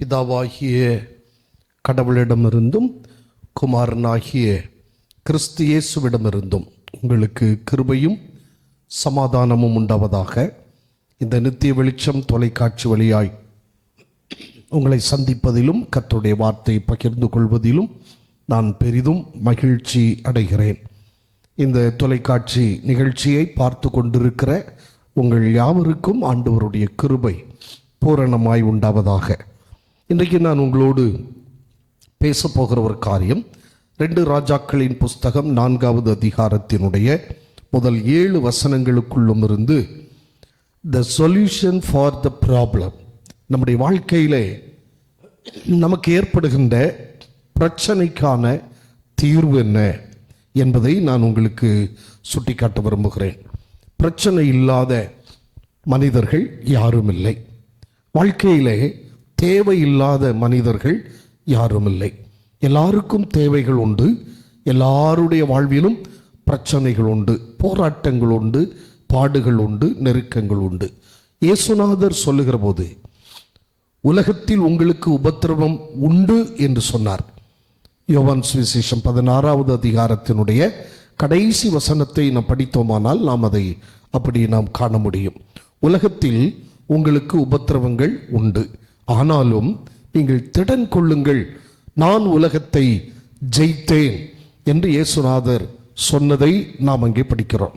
பிதாவாகிய கடவுளிடமிருந்தும் குமாரனாகிய கிறிஸ்து இயேசுவிடமிருந்தும் உங்களுக்கு கிருபையும் சமாதானமும் உண்டாவதாக. இந்த நித்திய வெளிச்சம் தொலைக்காட்சி வழியாய் உங்களை சந்திப்பதிலும் கர்த்தருடைய வார்த்தையை பகிர்ந்து கொள்வதிலும் நான் பெரிதும் மகிழ்ச்சி அடைகிறேன். இந்த தொலைக்காட்சி நிகழ்ச்சியை பார்த்து கொண்டிருக்கிற உங்கள் யாவருக்கும் ஆண்டவருடைய கிருபை பூரணமாய் உண்டாவதாக. இன்றைக்கு நான் உங்களோடு பேசப்போகிற ஒரு காரியம் 2 ராஜாக்களின் புஸ்தகம் 4வது அதிகாரத்தினுடைய முதல் 7 வசனங்களுக்குள்ளும் இருந்து the solution for the problem, நம்முடைய வாழ்க்கையிலே நமக்கு ஏற்படுகின்ற பிரச்சனைக்கான தீர்வு என்ன என்பதை நான் உங்களுக்கு சுட்டிக்காட்ட விரும்புகிறேன். பிரச்சனை இல்லாத மனிதர்கள் யாரும் இல்லை. வாழ்க்கையிலே தேவையில்லாத மனிதர்கள் யாரும் இல்லை. எல்லாருக்கும் தேவைகள் உண்டு. எல்லாருடைய வாழ்விலும் பிரச்சனைகள் உண்டு, போராட்டங்கள் உண்டு, பாடுகள் உண்டு, நெருக்கங்கள் உண்டு. இயேசுநாதர் சொல்லுகிற போது உலகத்தில் உங்களுக்கு உபத்திரவம் உண்டு என்று சொன்னார். யோவான் சுவிசேஷம் 16வது அதிகாரத்தினுடைய கடைசி வசனத்தை நாம் படித்தோமானால் நாம் அதை அப்படி நாம் காண முடியும். உலகத்தில் உங்களுக்கு உபத்திரவங்கள் உண்டு, ஆனாலும் நீங்கள் திடன் கொள்ளுங்கள், நான் உலகத்தை ஜெயித்தேன் என்று இயேசுநாதர் சொன்னதை நாம் அங்கே படிக்கிறோம்.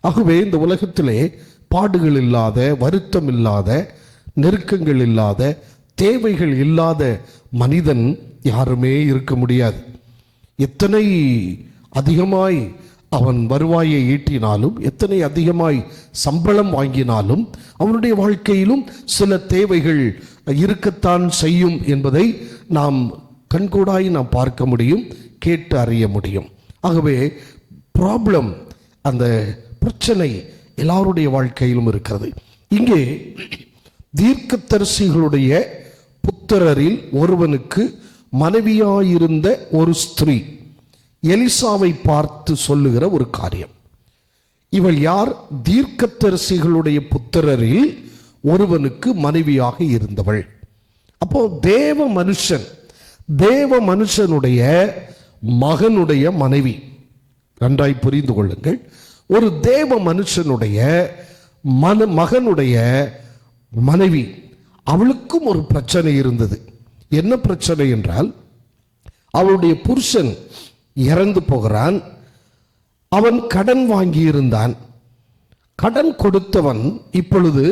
ஆகவே இந்த உலகத்திலே பாடுகள் இல்லாத, வருத்தம் இல்லாத, நெருக்கங்கள் இல்லாத, தேவைகள் இல்லாத மனிதன் யாருமே இருக்க முடியாது. எத்தனை அதிகமாய் அவன் வருவாயை ஈட்டினாலும், எத்தனை அதிகமாய் சம்பளம் வாங்கினாலும் அவனுடைய வாழ்க்கையிலும் சில தேவைகள் இருக்கத்தான் செய்யும் என்பதை நாம் கண்கூடாய் நாம் பார்க்க முடியும், கேட்டு அறிய முடியும். ஆகவே ப்ராப்ளம், அந்த பிரச்சனை எல்லாருடைய வாழ்க்கையிலும் இருக்கிறது. இங்கே தீர்க்கதரிசிகளுடைய புத்திரரில் ஒருவனுக்கு மனைவியாயிருந்த ஒரு ஸ்திரீ எலிசாவை பார்த்து சொல்லுகிற ஒரு காரியம். இவள் யார்? தீர்க்கதரிசிகளுடைய புத்திரரில் ஒருவனுக்கு மனைவியாக இருந்தவள். அப்போ தேவ மனுஷனுடைய மகனுடைய மனைவி. நன்றாய் புரிந்து கொள்ளுங்கள். ஒரு தேவ மனுஷனுடைய மகனுடைய மனைவி, அவளுக்கும் ஒரு பிரச்சனை இருந்தது. என்ன பிரச்சனை என்றால், அவளுடைய புருஷன் இறந்து போகிறான். அவன் கடன் வாங்கியிருந்தான். கடன் கொடுத்தவன் இப்பொழுது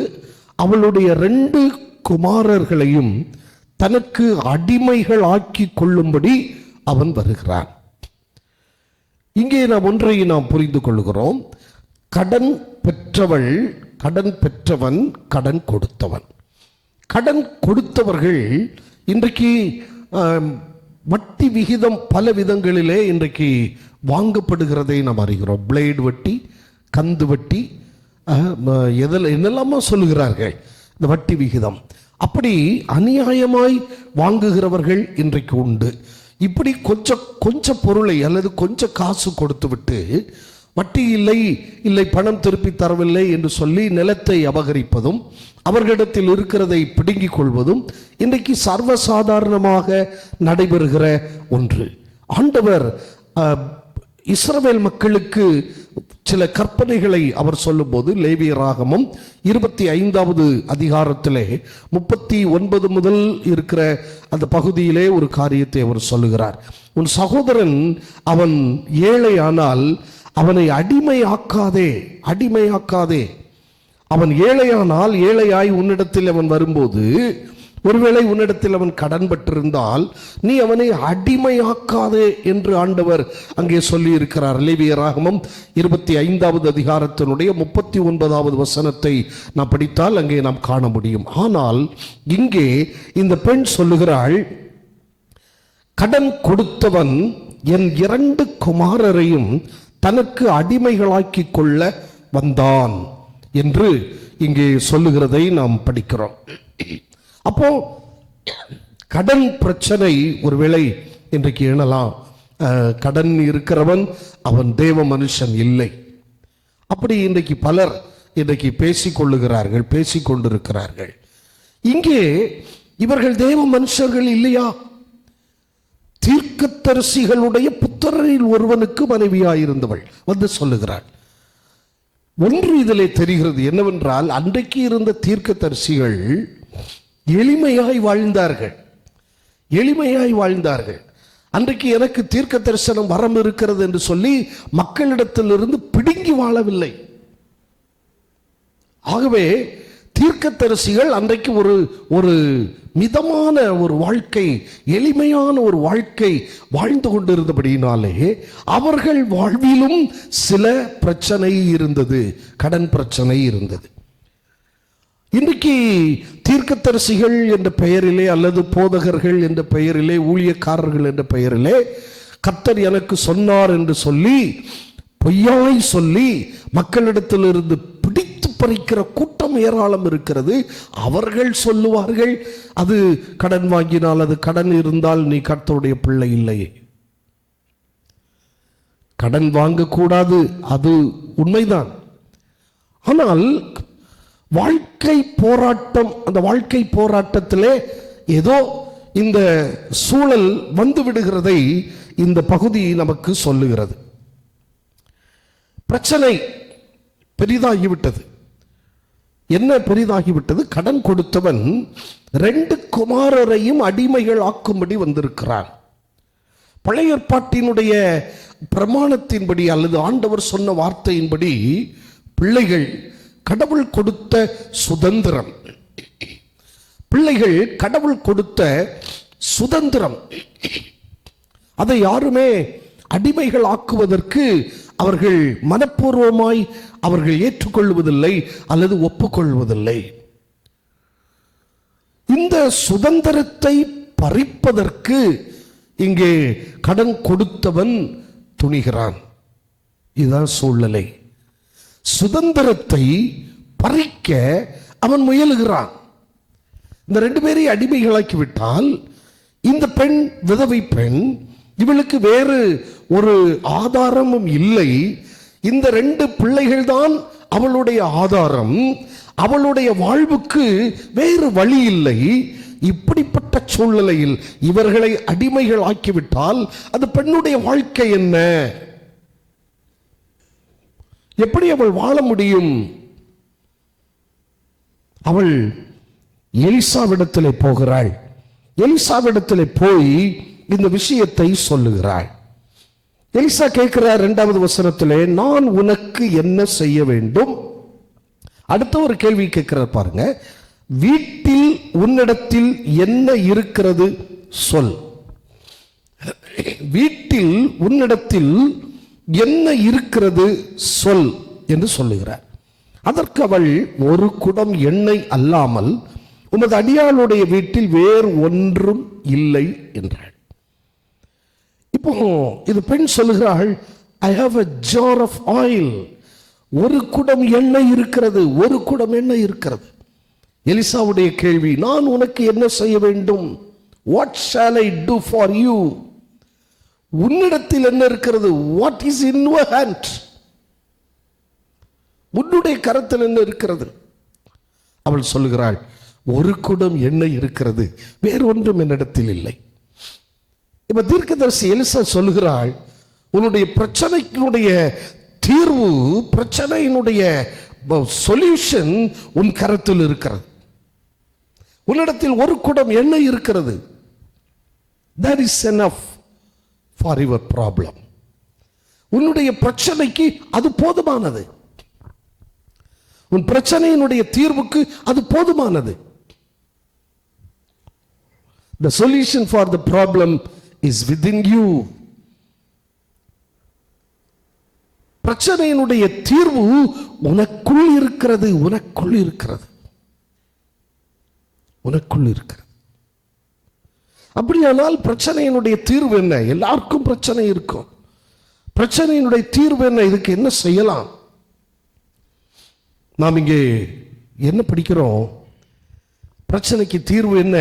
அவளுடைய 2 குமாரர்களையும் தனக்கு அடிமைகள் ஆக்கி கொள்ளும்படி அவன் வருகிறான். இங்கே நாம் ஒன்றை நாம் புரிந்து கொள்கிறோம். கடன் பெற்றவன், கடன் கொடுத்தவன். கடன் கொடுத்தவர்கள் இன்றைக்கு வட்டி விகிதம் பல விதங்களிலே இன்றைக்கு வாங்கப்படுகிறதை நாம் அறிகிறோம். பிளேடு வட்டி, கந்து வட்டி, என்னெல்லாமோ சொல்லுகிறார்கள். இந்த வட்டி விகிதம் அப்படி அநியாயமாய் வாங்குகிறவர்கள் இன்றைக்கு உண்டு. இப்படி கொஞ்சம் பொருளை அல்லது கொஞ்சம் காசு கொடுத்து விட்டு வட்டி இல்லை பணம் திருப்பி தரவில்லை என்று சொல்லி நிலத்தை அபகரிப்பதும், அவர்களிடத்தில் இருக்கிறதை பிடுங்கிக் கொள்வதும் இன்றைக்கு சர்வசாதாரணமாக நடைபெறுகிற ஒன்று. ஆண்டவர் இஸ்ரவேல் மக்களுக்கு சில கற்பனைகளை அவர் சொல்லும்போது லேவியராகமம் 25வது அதிகாரத்திலே 39 முதல் இருக்கிற அந்த பகுதியிலே ஒரு காரியத்தை அவர் சொல்லுகிறார். உன் சகோதரன் அவன் ஏழையானால் அவனை அடிமையாக்காதே. அவன் ஏழையானால், ஏழையாய் உன்னிடத்தில் அவன் வரும்போது, ஒருவேளை உன்னிடத்தில் அவன் கடன் பட்டிருந்தால் நீ அவனை அடிமையாக்காதே என்று ஆண்டவர் அங்கே சொல்லி இருக்கிறார். லேவியராகமம் 25வது அதிகாரத்தினுடைய 39வது வசனத்தை நாம் படித்தால் அங்கே நாம் காண முடியும். ஆனால் இங்கே இந்த பெண் சொல்லுகிறாள், கடன் கொடுத்தவன் என் 2 குமாரரையும் தனக்கு அடிமைகளாக்கி கொள்ள வந்தான் என்று இங்கே சொல்லுகிறதை நாம் படிக்கிறோம். அப்போ கடன் பிரச்சனை ஒருவேளை இன்றைக்கு எண்ணலாம், கடன் இருக்கிறவன் அவன் தேவ மனுஷன் இல்லை. அப்படி இன்றைக்கு பலர் இன்றைக்கு பேசிக்கொள்ளுகிறார்கள், பேசிக்கொண்டிருக்கிறார்கள். இங்கே இவர்கள் தேவ மனுஷர்கள் இல்லையா? தீர்க்கதரிசிகளுடைய புத்திரரில் ஒருவனுக்கு மனைவியாயிருந்தவள் வந்து சொல்லுகிறாள். ஒன்று இதிலே தெரிகிறது என்னவென்றால், அன்றைக்கு இருந்த தீர்க்கதரிசிகள் எளிமையாய் வாழ்ந்தார்கள். எளிமையாய் வாழ்ந்தார்கள். அன்றைக்கு எனக்கு தீர்க்க தரிசனம் வரம் இருக்கிறது என்று சொல்லி மக்களிடத்திலிருந்து பிடுங்கி வாழவில்லை. ஆகவே தீர்க்கதரிசிகள் அன்றைக்கு ஒரு மிதமான ஒரு வாழ்க்கை, எளிமையான ஒரு வாழ்க்கை வாழ்ந்து கொண்டிருந்தபடியினாலே அவர்கள் வாழ்விலும் சில பிரச்சனை இருந்தது, கடன் பிரச்சனை இருந்தது. இன்றைக்கு தீர்க்கதரிசிகள் என்ற பெயரிலே அல்லது போதகர்கள் என்ற பெயரிலே, ஊழியக்காரர்கள் என்ற பெயரிலே கர்த்தர் எனக்கு சொன்னார் என்று சொல்லி பொய்யாய் சொல்லி மக்களிடத்திலிருந்து பிடித்து பறிக்கிற கூட்டம் ஏராளம் இருக்கிறது. அவர்கள் சொல்லுவார்கள், அது கடன் வாங்கினால், அது கடன் இருந்தால் நீ கர்த்தருடைய பிள்ளை இல்லையே. கடன் வாங்கக்கூடாது, அது உண்மைதான். ஆனால் வாழ்க்கை போராட்டம், அந்த வாழ்க்கை போராட்டத்திலே ஏதோ இந்த சூழல் வந்து விடுகிறதை இந்த பகுதி நமக்கு சொல்லுகிறது. பிரச்சனை பெரிதாகிவிட்டது. என்ன பெரிதாகிவிட்டது? கடன் கொடுத்தவன் 2 குமாரரையும் அடிமைகள் ஆக்கும்படி வந்திருக்கிறான். பழைய ஏற்பாட்டினுடைய பிரமாணத்தின்படி அல்லது ஆண்டவர் சொன்ன வார்த்தையின்படி பிள்ளைகள் கடவுள் கொடுத்த சுதந்திரம், பிள்ளைகள் கடவுள் கொடுத்த சுதந்திரம், அதை யாருமே அடிமைகள் ஆக்குவதற்கு அவர்கள் மனப்பூர்வமாய் அவர்கள் ஏற்றுக்கொள்வதில்லை அல்லது ஒப்புக்கொள்வதில்லை. இந்த சுதந்திரத்தை பறிப்பதற்கு இங்கே கடன் கொடுத்தவன் துணிகிறான். இதுதான் சூழ்நிலை. சுதந்திரத்தை பறிக்க அவன் முயலுகிறான். இந்த 2 பேரை அடிமைகளாக்கி விட்டால் இந்த பெண் விதவை பெண், இவளுக்கு வேறு ஒரு ஆதாரமும் இல்லை. இந்த 2 பிள்ளைகள் தான் அவளுடைய ஆதாரம். அவளுடைய வாழ்வுக்கு வேறு வழி இல்லை. இப்படிப்பட்ட சூழ்நிலையில் இவர்களை அடிமைகள் ஆக்கிவிட்டால் அந்த பெண்ணுடைய வாழ்க்கை என்ன? எப்படி அவள் வாழ முடியும்? அவள் எலிசாவிடத்திலே போகிறாள். எலிசாவிடத்திலே போய் இந்த விஷயத்தை சொல்லுகிறாள். எலிசா கேட்கிறார் 2வது வசனத்திலே, நான் உனக்கு என்ன செய்ய வேண்டும்? அடுத்த ஒரு கேள்வி கேட்கிறார் பாருங்க. வீட்டில் உன்னிடத்தில் என்ன இருக்கிறது சொல். வீட்டில் உன்னிடத்தில் என்ன இருக்கிறது சொல் என்று சொல்லுகிறார். அதற்கு அவள், ஒரு குடம் எண்ணெய் அல்லாமல் உமது அடியாளுடைய வீட்டில் வேறு ஒன்றும் இல்லை என்றாள். இப்போ இது பெண் சொல்லுகிறாள், I have a jar of oil. ஒரு குடம் எண்ணெய் இருக்கிறது, ஒரு குடம் எண்ணெய் இருக்கிறது. எலிசாவுடைய கேள்வி, நான் உனக்கு என்ன செய்ய வேண்டும்? What shall I to for you? உன்னிடத்தில் என்ன இருக்கிறது? What is in your hand? உன்னுடைய கரத்தில் என்ன இருக்கிறது? அவள் சொல்லுகிறாள், ஒரு குடம் எண்ணெய் இருக்கிறது, வேறு ஒன்றும் என்னிடத்தில் இல்லை. இப்ப தீர்க்கதரிசி எலிசா சொல்லுகிறாள், உன்னுடைய பிரச்சனையினுடைய தீர்வு, பிரச்சனையினுடைய சொல்யூஷன் உன் கரத்தில் இருக்கிறது. உன்னிடத்தில் ஒரு குடம் எண்ணெய் இருக்கிறது. That is enough for your problem. உன்னுடைய பிரச்சனைக்கு அது போதுமானது. உன் பிரச்சனையினுடைய தீர்வுக்கு அது போதுமானது. The solution for the problem is within you. பிரச்சனையினுடைய தீர்வு உனக்குள் இருக்கிறது, உனக்குள் இருக்கிறது, உனக்குள் இருக்கிறது. அப்படியானால் பிரச்சனையினுடைய தீர்வு என்ன? எல்லாருக்கும் பிரச்சனை இருக்கும். பிரச்சனையினுடைய தீர்வு என்ன? இதுக்கு என்ன செய்யலாம்? நாம் இங்கே என்ன படிக்கிறோம்? பிரச்சனைக்கு தீர்வு என்ன?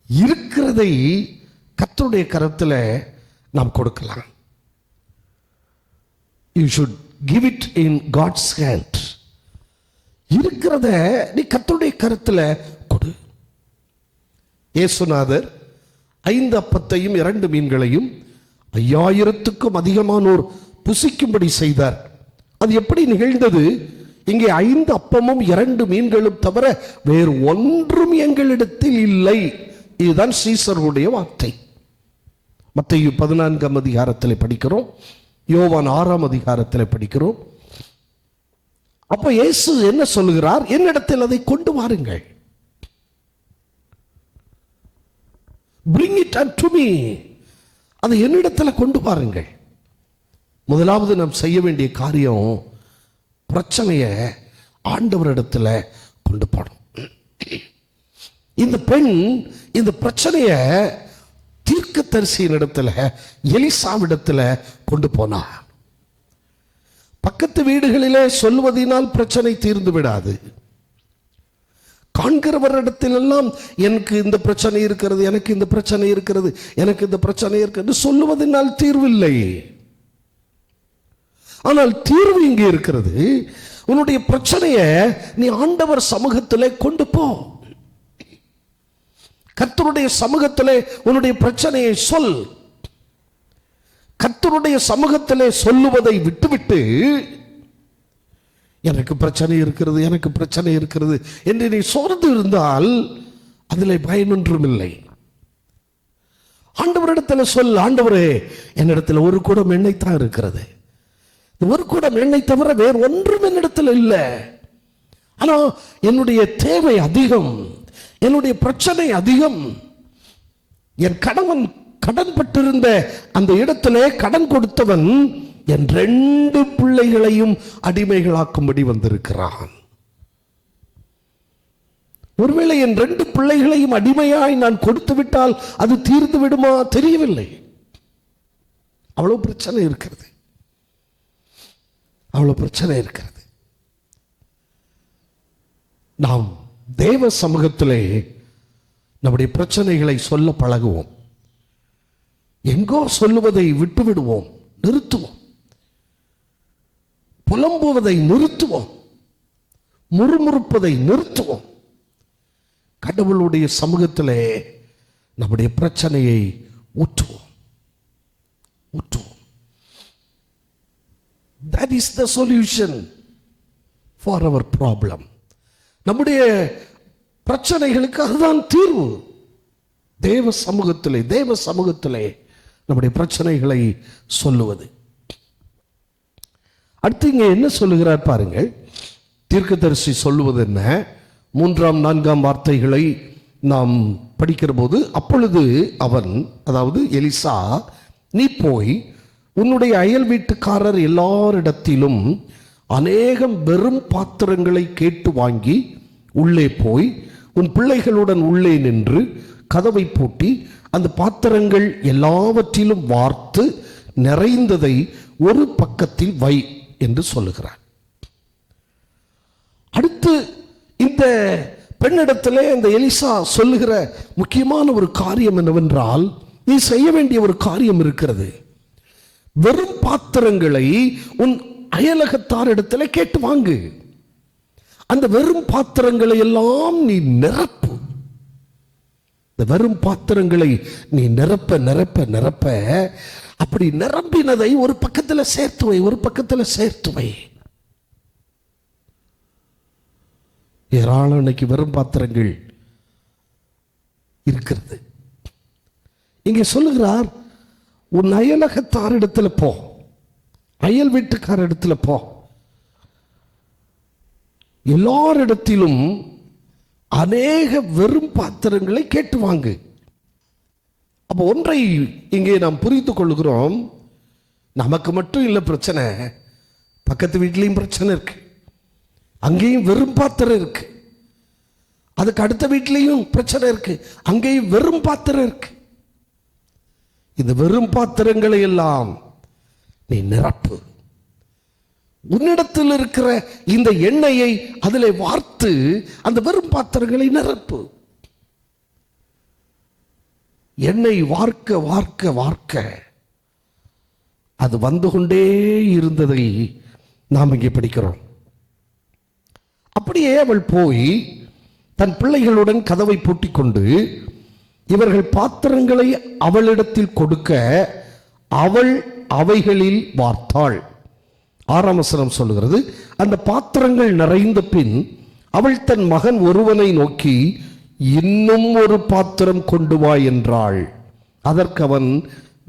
இருக்கிறதை கர்த்தருடைய கரத்தில் நாம் கொடுக்கலாம். You should give it in God's hand. இருக்கிறத நீ கர்த்தருடைய கரத்தில் கொடு. இயேசுநாதர் 5 அப்பத்தையும் 2 மீன்களையும் 5000க்கும் அதிகமானோர் புசிக்கும்படி செய்தார். அது எப்படி நிகழ்ந்தது? இங்கே 5 அப்பமும் 2 மீன்களும் தவிர வேறு ஒன்றும் எங்களிடத்தில் இல்லை. இதுதான் சீசருடைய வார்த்தை. மத்தேயு 14ஆம் அதிகாரத்தில் படிக்கிறோம், யோவான் 6ஆம் அதிகாரத்தில் படிக்கிறோம். அப்ப இயேசு என்ன சொல்லுகிறார்? என்னிடத்தில் அதை கொண்டு வாருங்கள். Bring it unto me. அதை என்னிடத்தில் கொண்டு வாருங்கள். முதலாவது நாம் செய்ய வேண்டிய காரியம், பிரச்சனையை ஆண்டவரிடத்துல கொண்டு போகணும். இந்த பெண் இந்த பிரச்சனையை தீர்க்கதரிசியின் இடத்துல, எலிசாவிடத்துல கொண்டு போனா. பக்கத்து வீடுகளிலே சொல்வதனால் பிரச்சனை தீர்ந்து விடாது. காண்கிறவரிடத்திலெல்லாம் எனக்கு இந்த பிரச்சனை இருக்கிறது, எனக்கு இந்த பிரச்சனை இருக்கிறது, எனக்கு இந்த பிரச்சனை இருக்கிறது சொல்லுவதனால் தீர்வில்லை. ஆனால் தீர்வு இங்கே இருக்கிறது. உன்னுடைய பிரச்சனையை நீ ஆண்டவர் சமூகத்திலே கொண்டு போ. கர்த்தருடைய சமூகத்திலே உன்னுடைய பிரச்சனையை சொல். கர்த்தருடைய சமூகத்திலே சொல்லுவதை விட்டுவிட்டு எனக்கு பிரச்சனை இருக்கிறது, எனக்கு பிரச்சனை இருக்கிறது என்று நீ சோர்ந்து இருந்தால் அதில் பயனொன்றும் இல்லை. ஆண்டவரிடத்தில் சொல், ஆண்டவரே என்னிடத்தில் ஒரு குடம் எண்ணெய் தான் இருக்கிறது, ஒரு குடம் எண்ணெய் தவிர வேறு ஒன்றும் என்னிடத்தில் இல்லை. ஆனால் என்னுடைய தேவை அதிகம், என்னுடைய பிரச்சனை அதிகம். என் கணவன் கடன் பட்டிருந்த அந்த இடத்திலே கடன் கொடுத்தவன் என் 2 பிள்ளைகளையும் அடிமைகளாக்கும்படி வந்திருக்கிறான். ஒருவேளை என் 2 பிள்ளைகளையும் அடிமையாய் நான் கொடுத்து விட்டால் அது தீர்ந்து விடுமா தெரியவில்லை. அவ்வளவு பிரச்சனை இருக்கிறது, அவ்வளவு பிரச்சனை இருக்கிறது. நாம் தேவ சமூகத்திலே நம்முடைய பிரச்சனைகளை சொல்ல பழகுவோம். எங்கோ சொல்லுவதை விட்டுவிடுவோம், நிறுத்துவோம். புலம்புவதை நிறுத்துவோம், முறுமுறுப்பதை நிறுத்துவோம். கடவுளுடைய சமூகத்திலே நம்முடைய பிரச்சனையை ஊற்றுவோம், ஊற்றுவோம். That is the solution for our problem. நம்முடைய பிரச்சனைகளுக்கு அதுதான் தீர்வு. தேவ சமூகத்திலே நம்முடைய பிரச்சனைகளை சொல்லுவது. அடுத்து இங்கே என்ன சொல்லுகிறார் பாருங்கள். தீர்க்கதரிசி சொல்லுவது என்ன? 3ஆம் 4ஆம் வார்த்தைகளை நாம் படிக்கிற போது, அப்பொழுது அவன், அதாவது எலிசா, நீ போய் உன்னுடைய அயல் வீட்டுக்காரர் எல்லாரிடத்திலும் அநேகம் வெறும் பாத்திரங்களை கேட்டு வாங்கி உள்ளே போய் உன் பிள்ளைகளுடன் உள்ளே நின்று கதவை பூட்டி அந்த பாத்திரங்கள் எல்லாவற்றிலும் வார்த்து நிறைந்ததை ஒரு பக்கத்தில் வை என்று சொல்லுகிறார். அடுத்து இந்த பெண்ணிடத்திலே அந்த எலிசா சொல்லுகிற முக்கியமான ஒரு காரியம் என்னவென்றால், நீ செய்ய வேண்டிய ஒரு காரியம் இருக்கிறது. வெறும் பாத்திரங்களை உன் அயலகத்தாரிடத்திலே கேட்டு வாங்கு. அந்த வெறும் பாத்திரங்களை எல்லாம் நீ நிரப்பு. இந்த வெறும் பாத்திரங்களை நீ நிரப்ப நிரப்ப நிரப்ப, அப்படி நிரம்பினதை ஒரு பக்கத்தில் சேர்த்து வை, ஒரு பக்கத்தில் சேர்த்து வை. ஏராளம் இன்னைக்கு வெறும் பாத்திரங்கள் இருக்கிறது. இங்கே சொல்லுகிறார், உன் அயலகத்தாரிடத்துல போ, அயல் வீட்டுக்காரிடத்துல போ, எல்லாரிடத்திலும் அநேக வெறும் பாத்திரங்களை கேட்டு வாங்கு. அப்போ ஒன்றை இங்கே நாம் புரிந்து கொள்கிறோம், நமக்கு மட்டும் இல்லை பிரச்சனை, பக்கத்து வீட்லையும் பிரச்சனை இருக்கு, அங்கேயும் வெறும் பாத்திரம் இருக்கு, அதுக்கு அடுத்த வீட்லையும் பிரச்சனை இருக்கு, அங்கேயும் வெறும் பாத்திரம் இருக்கு. இந்த வெறும் பாத்திரங்களை எல்லாம் நீ நிரப்பு. உன்னிடத்தில் இருக்கிற இந்த எண்ணெயை அதிலே வார்த்து அந்த வெறும் பாத்திரங்களை நிரப்பு. எண்ணெய் வார்க்க வார்க்க வார்க்க அது வந்து கொண்டே இருந்ததை நாம் இங்கே படிக்கிறோம். அப்படியே அவள் போய் தன் பிள்ளைகளுடன் கதவை பூட்டிக் கொண்டு இவர்கள் பாத்திரங்களை அவளிடத்தில் கொடுக்க அவள் அவைகளில் வார்த்தாள். 6ஆம் வசனம் சொல்லுகிறது, அந்த பாத்திரங்கள் நிறைந்த பின் அவள் தன் மகன் ஒருவனை நோக்கி, இன்னும் ஒரு பாத்திரம் கொண்டு வா என்றாள். அதற்கு அவன்,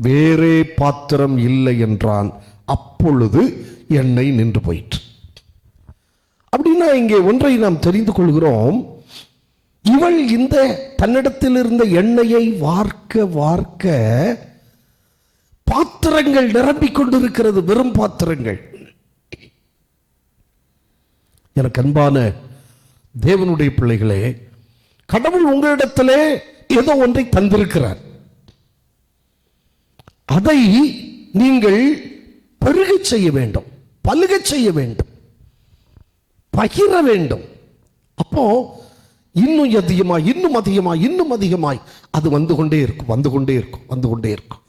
வேறே பாத்திரம் இல்லை என்றான். அப்பொழுது எண்ணெய் நின்று போயிற்று. அப்படின்னா இங்கே ஒன்றை நாம் தெரிந்து கொள்கிறோம். இவள் இந்த தன்னிடத்தில் இருந்த எண்ணெயை வார்க்க வார்க்க பாத்திரங்கள் நிரம்பிக் கொண்டிருக்கிறது, வெறும் பாத்திரங்கள். எனக்கு அன்பான தேவனுடைய பிள்ளைகளே, கடவுள் உங்களிடத்திலே ஏதோ ஒன்றை தந்திருக்கிறார். அதை நீங்கள் பெருகச் செய்ய வேண்டும், பலுகச் செய்ய வேண்டும், பகிர வேண்டும். அப்போ இன்னும் அதிகமாய், இன்னும் அதிகமாய், இன்னும் அதிகமாய் அது வந்து கொண்டே இருக்கும், வந்து கொண்டே இருக்கும், வந்து கொண்டே இருக்கும்.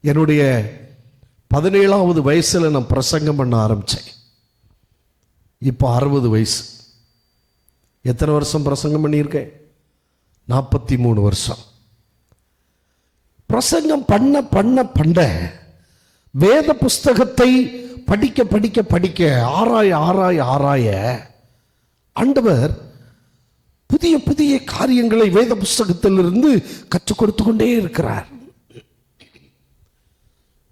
என்னுடைய 17வது வயசுல நான் பிரசங்கம் பண்ண ஆரம்பிச்சேன். இப்போ 60 வயசு. எத்தனை வருஷம் பிரசங்கம் பண்ணியிருக்கேன்? 43 வருஷம். பிரசங்கம் பண்ண பண்ண பண்ண வேத புஸ்தகத்தை படிக்க படிக்க படிக்க ஆராய ஆராய ஆராய ஆண்டவர் புதிய புதிய காரியங்களை வேத புஸ்தகத்திலிருந்து கற்றுக் கொடுத்து கொண்டே இருக்கிறார்.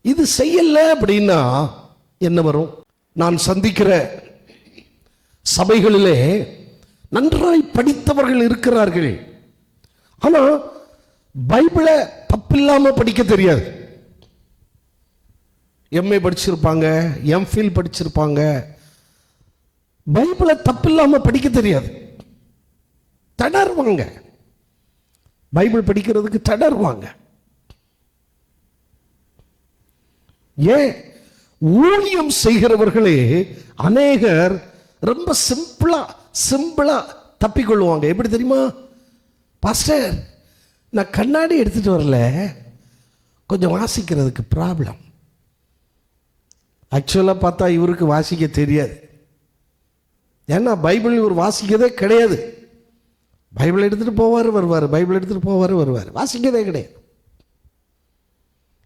இது செய்யல அப்படின்னா என்ன வரும்? நான் சந்திக்கிற சபைகளிலே நன்றாய் படித்தவர்கள் இருக்கிறார்கள், ஆனா பைபிளை தப்பில்லாம படிக்க தெரியாது. எம்ஏ படிச்சிருப்பாங்க, எம்ஃபில் படிச்சிருப்பாங்க, பைபிளை தப்பில்லாம படிக்க தெரியாது. தடர்வாங்க, பைபிள் படிக்கிறதுக்கு தடர்வாங்க. ஏன்? ஊழியம் செய்கிறவர்களே அநேகர் ரொம்ப சிம்பிளா தப்பிக்கொள்வாங்க. எப்படி தெரியுமா? பாஸ்டர், நான் கண்ணாடி எடுத்துட்டு வரல, கொஞ்சம் வாசிக்கிறதுக்கு ப்ராப்ளம். ஆக்சுவலாக பார்த்தா இவருக்கு வாசிக்க தெரியாது. ஏன்னா பைபிள் இவர் வாசிக்கதே கிடையாது. பைபிள் எடுத்துகிட்டு போவார் வருவார், பைபிள் எடுத்துகிட்டு போவார் வருவார், வாசிக்கதே கிடையாது.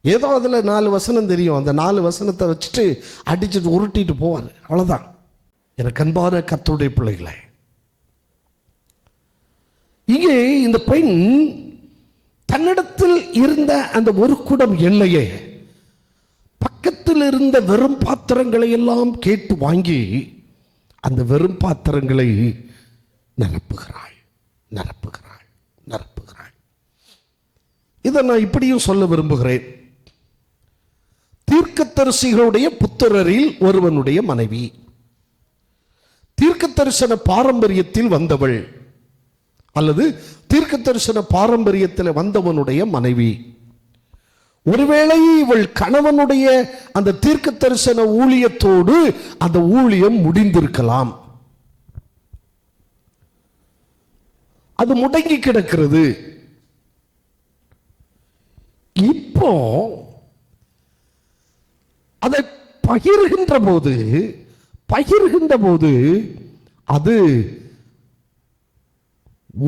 ஏதோ அதில் 4 வசனம் தெரியும், அந்த 4 வசனத்தை வச்சுட்டு அடிச்சுட்டு உருட்டிட்டு போவார், அவ்வளோதான். எனக்கு அன்பான கர்த்தருடைய பிள்ளைகளை, இங்கே இந்த பெண் தன்னிடத்தில் இருந்த அந்த ஒரு குடம் எண்ணெயை பக்கத்தில் இருந்த வெறும் பாத்திரங்களை எல்லாம் கேட்டு வாங்கி அந்த வெறும் பாத்திரங்களை நிரப்புகிறாள், நிரப்புகிறாள், நிரப்புகிறாள். இதை நான் இப்படியும் சொல்ல விரும்புகிறேன். தீர்க்கதரிசிகளுடைய புத்திரரில் ஒருவனுடைய மனைவி, தீர்க்க தரிசன பாரம்பரியத்தில் வந்தவள் அல்லது தீர்க்க தரிசன பாரம்பரியத்தில் வந்தவனுடைய மனைவி. ஒருவேளை இவள் கணவனுடைய அந்த தீர்க்க தரிசன ஊழியத்தோடு அந்த ஊழியம் முடிந்திருக்கலாம். அது முடங்கி கிடக்கிறது. இப்போ அதை பகிர்கின்ற போது அது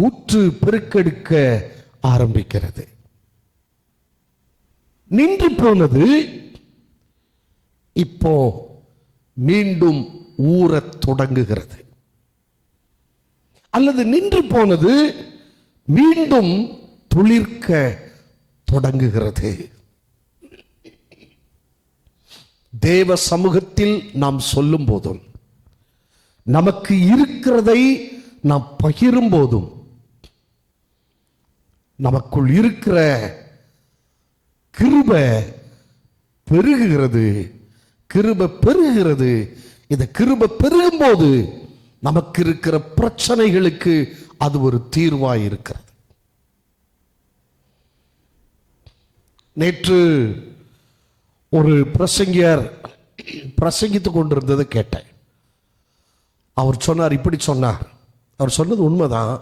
ஊற்று பெருக்கெடுக்க ஆரம்பிக்கிறது. நின்று போனது இப்போ மீண்டும் ஊறத் தொடங்குகிறது, அல்லது நின்று போனது மீண்டும் துளிர்க்க தொடங்குகிறது. தேவ சமூகத்தில் நாம் சொல்லும் போதும், நமக்கு இருக்கிறதை நாம் பகிரும் போதும், நமக்குள் இருக்கிற கிருபை பெருகுகிறது, கிருபை பெருகுகிறது. இந்த கிருபை பெருகும் போது நமக்கு இருக்கிற பிரச்சனைகளுக்கு அது ஒரு தீர்வாய் இருக்கிறது. நேற்று ஒரு பிரசங்கியார் பிரசங்கித்துக் கொண்டிருந்ததை கேட்டேன். அவர் சொன்னார், இப்படி சொன்னார். அவர் சொன்னது உண்மைதான்.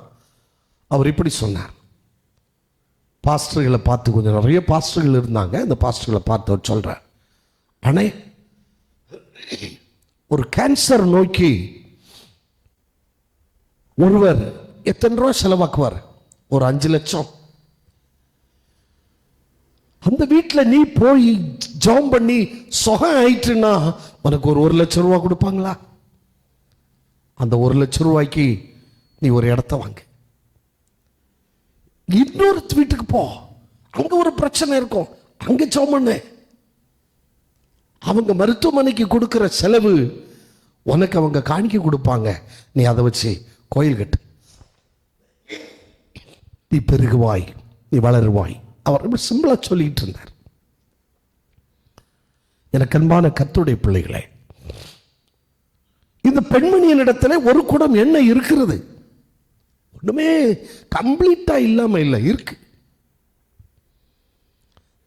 அவர் இப்படி சொன்னார். பாஸ்டர்களை பார்த்து, கொஞ்சம் நிறைய பாஸ்டர்கள் இருந்தாங்க, அந்த பாஸ்டர்களை பார்த்து அவர் சொல்றார், அண்ணே, ஒரு கேன்சர் நோக்கி ஒருவர் எத்தனை ரூபா செலவாக்குவார்? ஒரு 5 லட்சம். அந்த வீட்டில் நீ போய் ஜாம் பண்ணி சொகம் ஆயிட்டுன்னா உனக்கு ஒரு 1,00,000 ரூபா கொடுப்பாங்களா? அந்த 1,00,000 ரூபாய்க்கு நீ ஒரு இடத்த வாங்க. இன்னொரு வீட்டுக்கு போ, அங்க ஒரு பிரச்சனை இருக்கும், அங்க ஜாம் பண்ணு. அவங்க மருத்துவமனைக்கு கொடுக்கிற செலவு உனக்கு அவங்க காணிக்க கொடுப்பாங்க. நீ அதை வச்சு கோயில் கட்டு, நீ பெருகுவாய், நீ வளருவாய். அவர் சிம்பிளா சொல்லிட்டு இருந்தார். எனக்கு அன்பான கர்த்தருடைய பிள்ளைகளே, இந்த பெண்மணியின் இடத்துல ஒரு குடம் எண்ணெய் இருக்கிறது. ஒண்ணுமே கம்ப்ளீட்டா இல்லாம இல்லை, இருக்கு.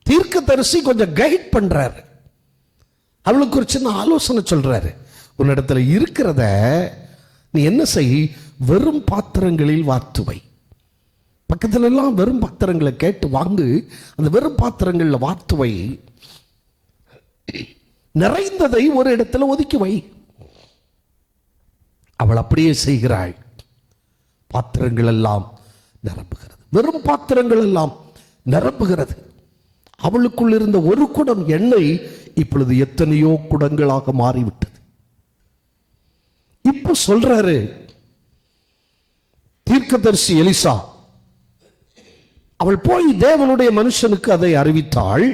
தீர்க்கதரிசி கொஞ்சம் கைட் பண்றாரு, அவளுக்கு ஒரு சின்ன ஆலோசனை சொல்றாரு. உன்னிடத்துல இருக்கிறத நீ என்ன செய், வெறும் பாத்திரங்களில் வார்த்து வை. பக்கத்துல எல்லாம் வெறும் பாத்திரங்களை கேட்டு வாங்கு, அந்த வெறும் பாத்திரங்களில் வார்த்து வை. நிறைந்ததை ஒரு இடத்துல ஒதுக்கி வை. அவள் அப்படியே செய்கிறாள். பாத்திரங்கள் எல்லாம் நிரம்புகிறது, வெறும் பாத்திரங்கள் எல்லாம் நிரம்புகிறது. அவளுக்குள் இருந்த ஒரு குடம் எண்ணெய் இப்பொழுது எத்தனையோ குடங்களாக மாறிவிட்டது. இப்ப சொல்றாரு தீர்க்கதரிசி எலிசா, அவள் போய் தேவனுடைய மனுஷனுக்கு அதை அறிவித்தாள்.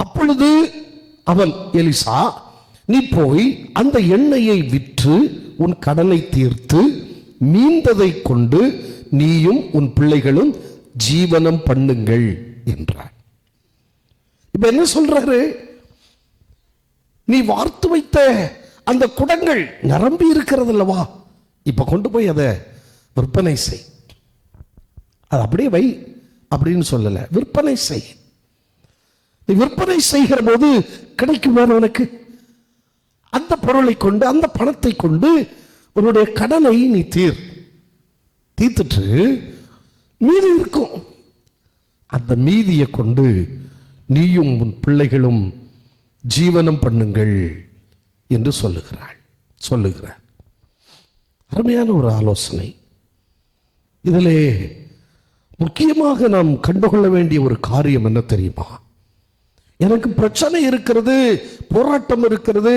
அப்பொழுது அவன், எலிசா, நீ போய் அந்த எண்ணெயை விற்று உன் கடனை தீர்த்து மீந்ததை கொண்டு நீயும் உன் பிள்ளைகளும் ஜீவனம் பண்ணுங்கள் என்றார். இப்ப என்ன சொல்றாரு? நீ வார்த்து வைத்த அந்த குடங்கள் நிரம்பி இருக்கிறது அல்லவா, இப்ப கொண்டு போய் அதை விற்பனை செய். அது அப்படியே வை அப்படின்னு சொல்லல, விற்பனை செய். நீ விற்பனை செய்கிற போது கிடைக்கும் உனக்கு அந்த பொருளை கொண்டு, அந்த பணத்தை கொண்டு உன்னுடைய கடனை நீ தீர்த்துட்டு மீதி இருக்கும். அந்த மீதியை கொண்டு நீயும் உன் பிள்ளைகளும் ஜீவனம் பண்ணுங்கள் என்று சொல்லுகிறார். அருமையான ஒரு ஆலோசனை. இதிலே முக்கியமாக நாம் கண்டுகொள்ள வேண்டிய ஒரு காரியம் என்ன தெரியுமா? எனக்கு பிரச்சனை இருக்கிறது, போராட்டம் இருக்கிறது,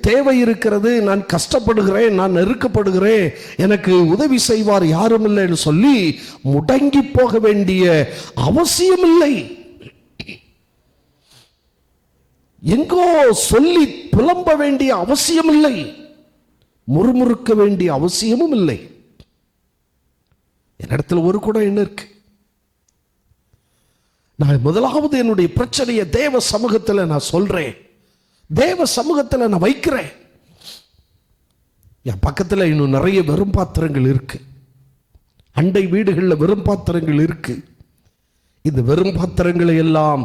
தேவை இருக்கிறது, நான் கஷ்டப்படுகிறேன், நான் நெருக்கப்படுகிறேன், எனக்கு உதவி செய்வார் யாரும் இல்லைன்னு சொல்லி முடங்கி போக வேண்டிய அவசியம் இல்லை. எங்கோ சொல்லி புலம்ப வேண்டிய அவசியம் இல்லை, முறுமுறுக்க வேண்டிய அவசியமும் இல்லை. என்னிடத்தில் ஒரு குடம் என்ன இருக்கு? நான் முதலாவது என்னுடைய பிரச்சனையை தேவ சமூகத்தில் நான் சொல்றேன், தேவ சமூகத்தில் நான் வைக்கிறேன். என் பக்கத்தில் இன்னும் நிறைய வெறும் பாத்திரங்கள் இருக்கு, அண்டை வீடுகளில் வெறும் பாத்திரங்கள் இருக்கு. இந்த வெறும் பாத்திரங்களை எல்லாம்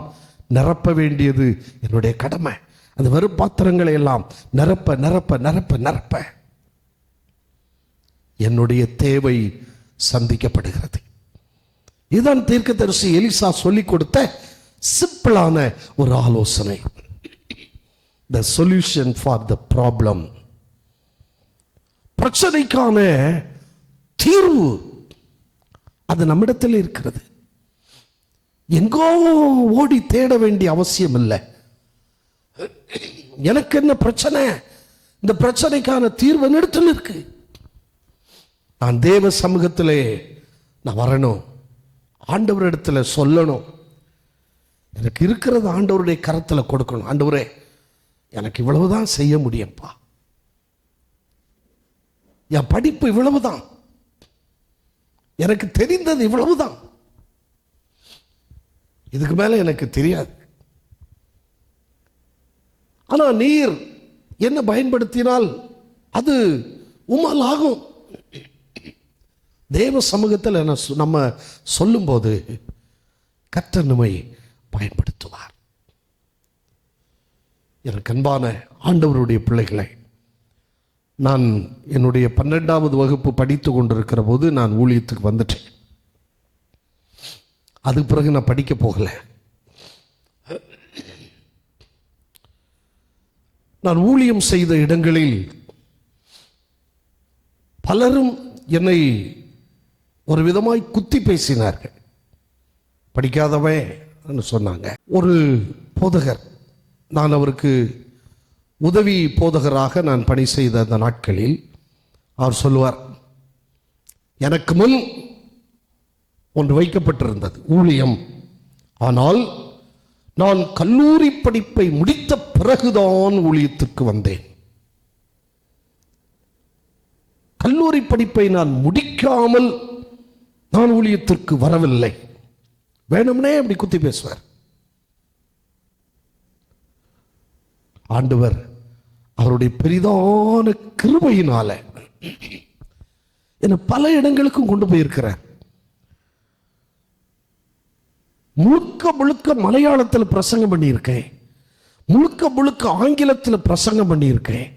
நிரப்ப வேண்டியது என்னுடைய கடமை. அந்த வெறும் பாத்திரங்களை எல்லாம் நிரப்ப நிரப்ப நிரப்ப நிரப்ப என்னுடைய தேவை சந்திக்கப்படுகிறது. இதுதான் தீர்க்கதரிசி எலிசா சொல்லிக் கொடுத்த சிம்பிளான ஒரு ஆலோசனை. The solution for the problem. பிரச்சனைக்கான தீர்வு அது நம்மிடத்தில் இருக்கிறது. எங்கோ ஓடி தேட வேண்டிய அவசியம் இல்லை. எனக்கு என்ன பிரச்சனை, இந்த பிரச்சனைக்கான தீர்வு என்னிடத்தில் இருக்கு. நான் தேவ சமூகத்திலே நான் வரணும், ஆண்டவரிடத்தில் சொல்லணும், எனக்கு இருக்கிறது ஆண்டவருடைய கரத்தில் கொடுக்கணும். ஆண்டவரே, எனக்கு இவ்வளவுதான் செய்ய முடியும்ப்பா, என் படிப்பு இவ்வளவுதான், எனக்கு தெரிந்தது இவ்வளவுதான், இதுக்கு மேல எனக்கு தெரியாது. ஆனா நீர் என்ன பயன்படுத்தினால் அது உமால் ஆகும். தேவ சமூகத்தில் நம்ம சொல்லும் போது கர்த்தர் நம்மை பயன்படுத்துவார். எனக்கு அன்பான ஆண்டவருடைய பிள்ளைகளை, நான் என்னுடைய 12வது வகுப்பு படித்து கொண்டிருக்கிற போது நான் ஊழியத்துக்கு வந்துட்டேன். அதுக்கு பிறகு நான் படிக்க போகல. நான் ஊழியம் செய்த இடங்களில் பலரும் என்னை ஒரு விதமாய் குத்தி பேசினார்கள். படிக்காதவன் சொன்னாங்க. ஒரு போதகர், நான் அவருக்கு உதவி போதகராக நான் பணி செய்த அந்த நாட்களில் அவர் சொல்லுவார், எனக்கு முன் ஒன்று வைக்கப்பட்டிருந்தது ஊழியம். ஆனால் நான் கல்லூரி படிப்பை முடித்த பிறகுதான் ஊழியத்திற்கு வந்தேன். கல்லூரி படிப்பை நான் முடிக்காமல் நான் ஊழியத்திற்கு வரவில்லை. வேணும்னே அப்படி குத்தி பேசுவார். ஆண்டவர் அவருடைய பெரிதான கிருபையினால என்னை பல இடங்களுக்கும் கொண்டு போயிருக்கிறார். முழுக்க முழுக்க மலையாளத்தில் பிரசங்கம் பண்ணியிருக்கேன், முழுக்க முழுக்க ஆங்கிலத்தில் பிரசங்கம் பண்ணியிருக்கேன்.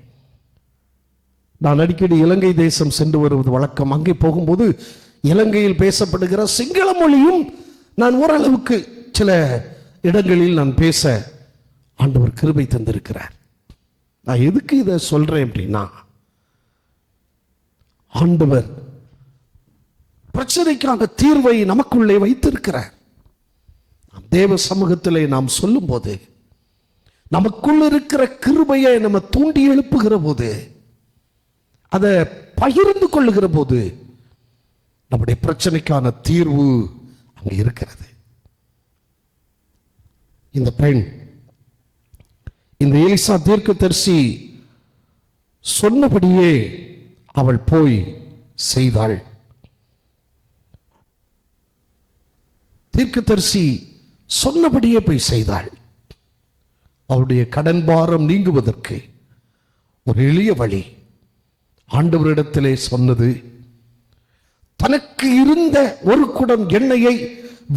நான் அடிக்கடி இலங்கை தேசம் சென்று வருவது வழக்கம். அங்கே போகும்போது இலங்கையில் பேசப்படுகிற சிங்கள மொழியும் நான் ஓரளவுக்கு சில இடங்களில் நான் பேச ஆண்டவர் கிருபை தந்திருக்கிறார். நான் எதுக்கு இதை சொல்றேன் அப்படின்னா, ஆண்டவர் பிரச்சனைக்கான தீர்வை நமக்குள்ளே வைத்திருக்கிறார். தேவ சமூகத்திலே நாம் சொல்லும் போது, நமக்குள்ள இருக்கிற கிருபையை நம்ம தூண்டி எழுப்புகிற போது, அதை பகிர்ந்து கொள்ளுகிற போது, நம்முடைய பிரச்சனைக்கான தீர்வு அங்க இருக்கிறது. இந்த பெண், இந்த எலிசா தீர்க்கதரிசி சொன்னபடியே அவள் போய் செய்தாள். தீர்க்கதரிசி சொன்னபடியே போய் செய்தாள். அவருடைய கடன் பாரம் நீங்குவதற்கு ஒரு எளிய வழி ஆண்டவரிடத்திலே சொன்னது, தனக்கு இருந்த ஒரு குடம் எண்ணெயை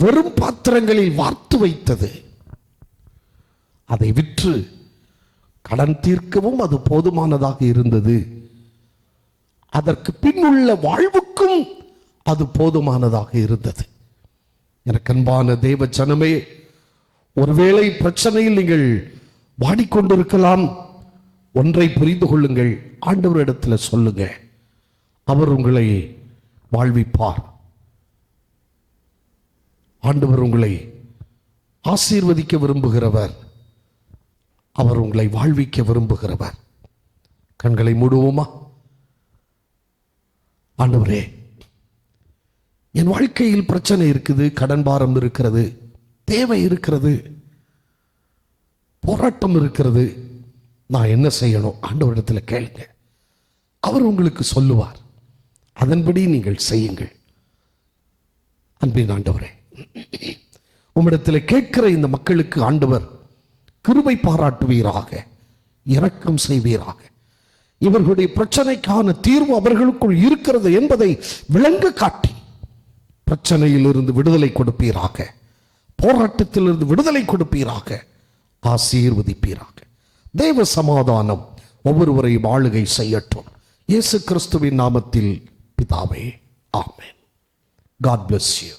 வெறும் பாத்திரங்களில் வார்த்து வைத்தது. அதை விற்று கடன் தீர்க்கவும் அது போதுமானதாக இருந்தது. அதற்கு பின்னுள்ள வாழ்வுக்கும் அது போதுமானதாக இருந்தது. எனக்கு அன்பான தேவ ஜனமே, ஒருவேளை பிரச்சனையில் நீங்கள் வாடிக்கொண்டிருக்கலாம். ஒன்றை புரிந்து கொள்ளுங்கள், ஆண்டவரிடத்தில் சொல்லுங்க, அவர் உங்களை வாழ்விப்பார். ஆண்டவர் உங்களை ஆசீர்வதிக்க விரும்புகிறவர், அவர் உங்களை வாழ்விக்க விரும்புகிறவர். கண்களை மூடுவோமா? ஆண்டவரே, என் வாழ்க்கையில் பிரச்சனை இருக்குது, கடன் பாரம் இருக்கிறது, தேவை இருக்கிறது, போராட்டம் இருக்கிறது, நான் என்ன செய்யணும்? ஆண்டவரிடத்தில் கேளுங்க, அவர் உங்களுக்கு சொல்லுவார். அதன்படி நீங்கள் செய்யுங்கள். அன்பின் ஆண்டவரே, உம்மிடத்தில் கேட்கிற இந்த மக்களுக்கு ஆண்டவர் கிருபை பாராட்டுவீராக, இரக்கம் செய்வீராக. இவர்களுடைய பிரச்சனைக்கான தீர்வு அவர்களுக்குள் இருக்கிறது என்பதை விளங்க காட்டி பிரச்சனையிலிருந்து விடுதலை கொடுப்பீராக, போராட்டத்திலிருந்து விடுதலை கொடுப்பீராக, ஆசீர்வதிப்பீராக. தேவ சமாதானம் ஒவ்வொருவரையும் ஆளுகை செய்யட்டும். இயேசு கிறிஸ்துவின் நாமத்தில் பிதாவே, ஆமென். God bless you.